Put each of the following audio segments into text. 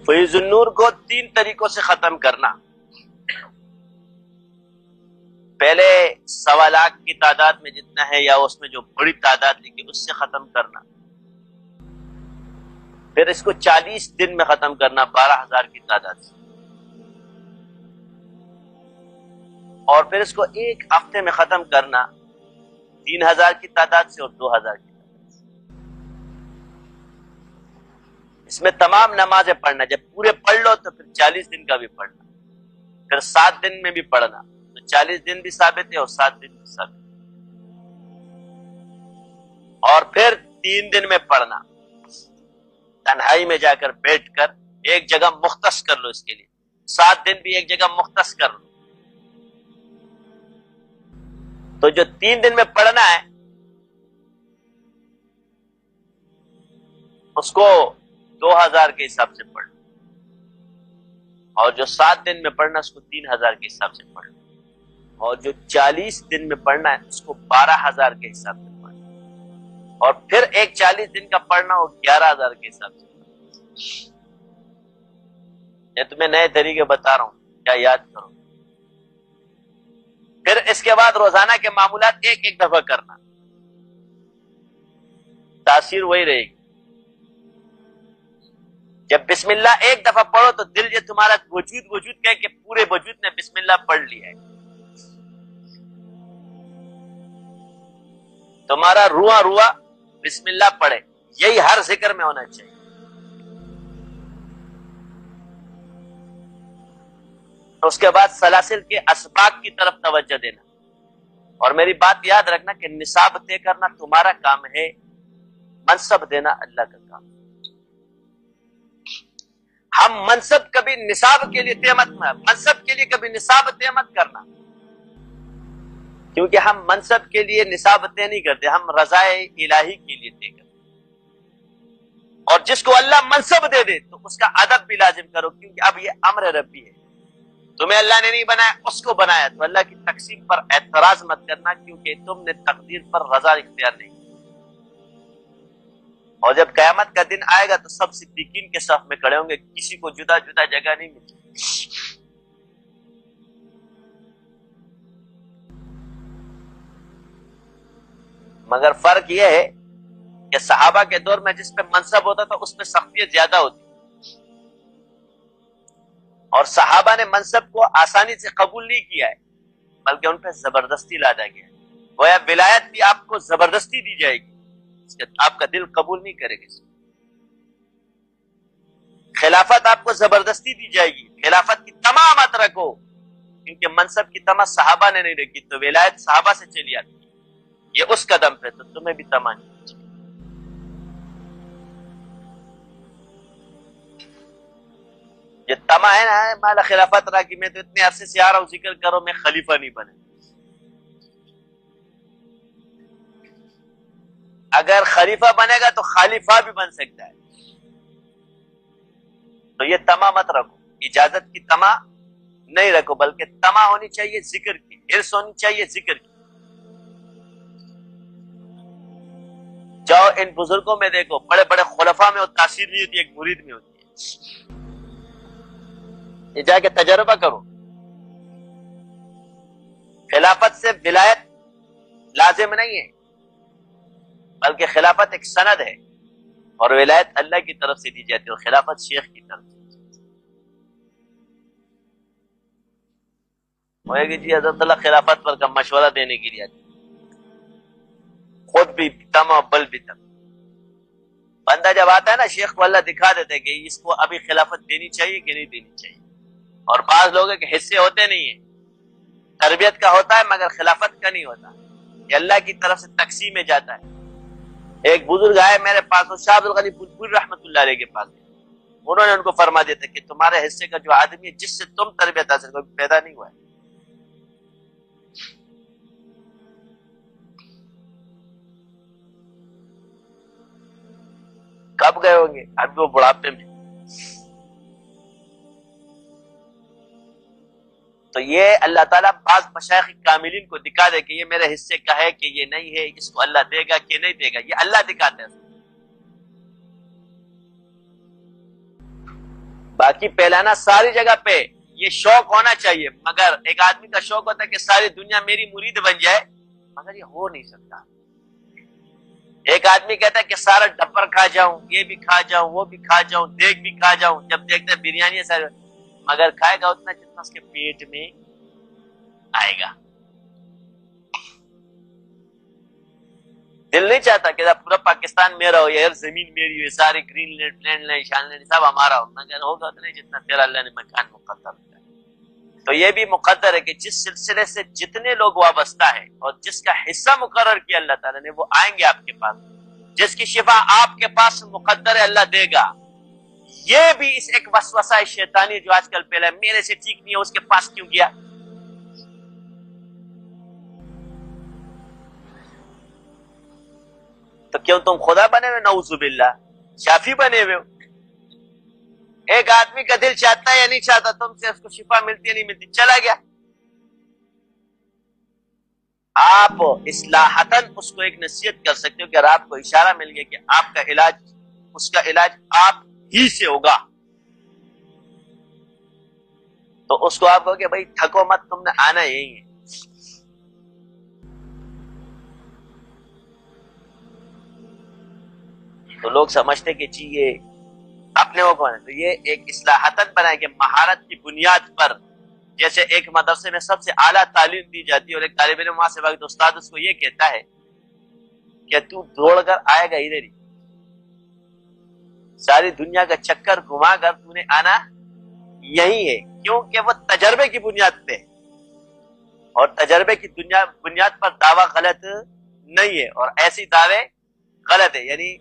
فیض النور کو 3 طریقوں سے ختم کرنا. پہلے 1.25 لاکھ کی تعداد میں جتنا ہے یا اس میں جو بڑی تعداد لکھی اس سے ختم کرنا. پھر اس کو 40 دن میں ختم کرنا 12,000 کی تعداد سے. اور پھر اس کو 1 ہفتے میں ختم کرنا 3,000 کی تعداد سے اور 2,000 کی تعداد سے. اس میں تمام نمازیں پڑھنا. جب پورے پڑھ لو تو پھر 40 دن کا بھی پڑھنا, پھر 7 دن میں بھی پڑھنا. تو 40 دن بھی ثابت ہے اور 7 دن بھی ثابت ہے. اور پھر 3 دن میں پڑھنا, تنہائی میں جا کر بیٹھ کر ایک جگہ مختص کر لو. اس کے لیے 7 دن بھی ایک جگہ مختص کر لو. تو جو 3 دن میں پڑھنا ہے اس کو 2,000 کے حساب سے پڑھنا, اور جو 7 دن میں پڑھنا اس کو 3,000 کے حساب سے پڑھنا, اور جو 40 دن میں پڑھنا ہے اس کو 12,000 کے حساب سے پڑھنا, اور پھر ایک 40 دن کا پڑھنا وہ 11,000 کے حساب سے پڑھنا. یہ تمہیں نئے طریقے بتا رہا ہوں, کیا یاد کرو. پھر اس کے بعد روزانہ کے معمولات ایک دفعہ کرنا, تاثیر وہی رہے گی. جب بسم اللہ ایک دفعہ پڑھو تو دل یہ تمہارا وجود کہے کہ پورے وجود نے بسم اللہ پڑھ لیا ہے. تمہارا رواں بسم اللہ پڑھے. یہی ہر ذکر میں ہونا چاہیے. اس کے بعد سلاسل کے اسباق کی طرف توجہ دینا. اور میری بات یاد رکھنا کہ نصاب طے کرنا تمہارا کام ہے, منصب دینا اللہ کا کام. ہم منصب کبھی نصاب کے لیے کبھی نصاب طے مت کرنا, کیونکہ ہم منصب کے لیے نصاب طے نہیں کرتے, ہم رضائے الہی کے لیے طے کرتے. اور جس کو اللہ منصب دے دے تو اس کا ادب بھی لازم کرو, کیونکہ اب یہ امر ربی ہے. تمہیں اللہ نے نہیں بنایا, اس کو بنایا. تو اللہ کی تقسیم پر اعتراض مت کرنا, کیونکہ تم نے تقدیر پر رضا اختیار نہیں. اور جب قیامت کا دن آئے گا تو سب صدیقین کے صف میں کھڑے ہوں گے, کسی کو جدا جدا جگہ نہیں ملتی. مگر فرق یہ ہے کہ صحابہ کے دور میں جس پہ منصب ہوتا تھا اس پہ سختیت زیادہ ہوتی, اور صحابہ نے منصب کو آسانی سے قبول نہیں کیا ہے, بلکہ ان پہ زبردستی لادا گیا ہے. گویا ولایت بھی آپ کو زبردستی دی جائے گی, آپ کا دل قبول نہیں کرے گا. خلافت آپ کو زبردستی دی جائے گی. خلافت کی تما مت رکھو, کیونکہ منصب کی تما صحابہ نے نہیں رکھی, تو ولایت صحابہ سے چلی آتی. یہ اس قدم پہ تو تمہیں بھی تما نہیں. یہ تما ہے نا, مالا خلافت رہا کہ میں تو اتنے عرصے سے آ رہا ہوں, ذکر کرو میں خلیفہ نہیں بنے. اگر خلیفہ بنے گا تو خلیفہ بھی بن سکتا ہے. تو یہ تما مت رکھو, اجازت کی تما نہیں رکھو, بلکہ تما ہونی چاہیے ذکر کی, حرص ہونی چاہیے ذکر کی. جاؤ ان بزرگوں میں دیکھو, بڑے بڑے خلفاء میں وہ تاثیر نہیں ہوتی, ایک مرید میں ہوتی ہے. یہ جا کے تجربہ کرو. خلافت سے ولایت لازم نہیں ہے, بلکہ خلافت ایک سند ہے, اور ولایت اللہ کی طرف سے دی جاتی ہے, اور خلافت شیخ کی طرف سے. ہوئے گی جی حضرت اللہ خلافت پر کا مشورہ دینے کے لیے, خود بھی تما بل بھی تما. بندہ جب آتا ہے نا, شیخ کو اللہ دکھا دیتا ہے کہ اس کو ابھی خلافت دینی چاہیے کہ نہیں دینی چاہیے. اور بعض لوگوں کے حصے ہوتے نہیں ہیں, تربیت کا ہوتا ہے مگر خلافت کا نہیں ہوتا, یہ اللہ کی طرف سے تقسیم میں جاتا ہے. ایک بزرگ آئے میرے پاس, وہ شاہ عبد الغنی پھولپوری رحمۃ اللہ علیہ کے پاس. انہوں نے ان کو فرما دیتا کہ تمہارے حصے کا جو آدمی ہے جس سے تم تربیت حاصل کرو, پیدا نہیں ہوا ہے. کب گئے ہوں گے, ابھی وہ بڑھاپے میں. تو یہ اللہ تعالیٰ بعض مشائخ کاملین کو دکھا دے کہ یہ میرے حصے کا ہے کہ یہ نہیں ہے, اس کو اللہ دے گا کہ نہیں دے گا, یہ اللہ دکھاتا ہے. باقی پہلانا ساری جگہ پہ یہ شوق ہونا چاہیے، مگر ایک آدمی کا شوق ہوتا ہے کہ ساری دنیا میری مرید بن جائے، مگر یہ ہو نہیں سکتا۔ ایک آدمی کہتا ہے کہ سارا ڈبر کھا جاؤں، یہ بھی کھا جاؤں، وہ بھی کھا جاؤں، دیکھ بھی کھا جاؤں، جب دیکھتے بریانی ہے سارے، مگر کھائے گا اتنا جتنا اس کے پیٹ میں آئے گا۔ دل نہیں چاہتا کہ پورا پاکستان میرا ہو، یہ زمین میری ہو، ساری گرین لینڈ، فلینڈ لینڈ، شان لینڈ سب ہمارا ہو، مگر ہوگا اتنا جتنا تیرا اللہ نے مکان مقدر کیا۔ تو یہ بھی مقدر ہے کہ جس سلسلے سے جتنے لوگ وابستہ ہیں اور جس کا حصہ مقرر کیا اللہ تعالیٰ نے، وہ آئیں گے آپ کے پاس، جس کی شفا آپ کے پاس مقدر ہے اللہ دے گا۔ یہ بھی اس ایک وسوسہ شیطانی جو آج کل پہلا ہے، میرے سے ٹھیک نہیں ہے اس کے پاس کیوں گیا؟ تو کیوں تم خدا بنے ہوئے، نعوذ باللہ، شافی بنے ہوئے ہو؟ ایک آدمی کا دل چاہتا ہے یا نہیں چاہتا تم سے اس کو شفا ملتی ہے نہیں ملتی، چلا گیا۔ آپ اصلاحتاً اس کو ایک نصیحت کر سکتے ہو کہ اگر آپ کو اشارہ مل گیا کہ آپ کا علاج، اس کا علاج آپ ہی سے ہوگا، تو اس کو آپ کہو کہ بھائی تھکو مت، تم نے آنا یہی ہے۔ تو لوگ سمجھتے کہ جی یہ اپنے وہ کون ہے، تو یہ ایک اصلاحتاً بنائے کہ مہارت کی بنیاد پر، جیسے ایک مدرسے میں سب سے اعلیٰ تعلیم دی جاتی ہے اور ایک طالب علم وہاں سے وقت استاد اس کو یہ کہتا ہے کہ تو دوڑ کر آئے گا ادھر ہی، ساری دنیا کا چکر گھما کر تو نے آنا یہی ہے، کیونکہ وہ تجربے کی بنیاد پہ، اور تجربے کی بنیاد پر دعویٰ غلط نہیں ہے، اور ایسی دعوے غلط ہے، یعنی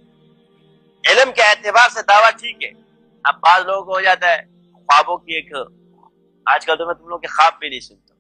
علم کے اعتبار سے دعویٰ ٹھیک ہے۔ اب بعض لوگوں کو ہو جاتا ہے خوابوں کی ایک، آج کل تو میں تم لوگ کے خواب بھی نہیں سنتا،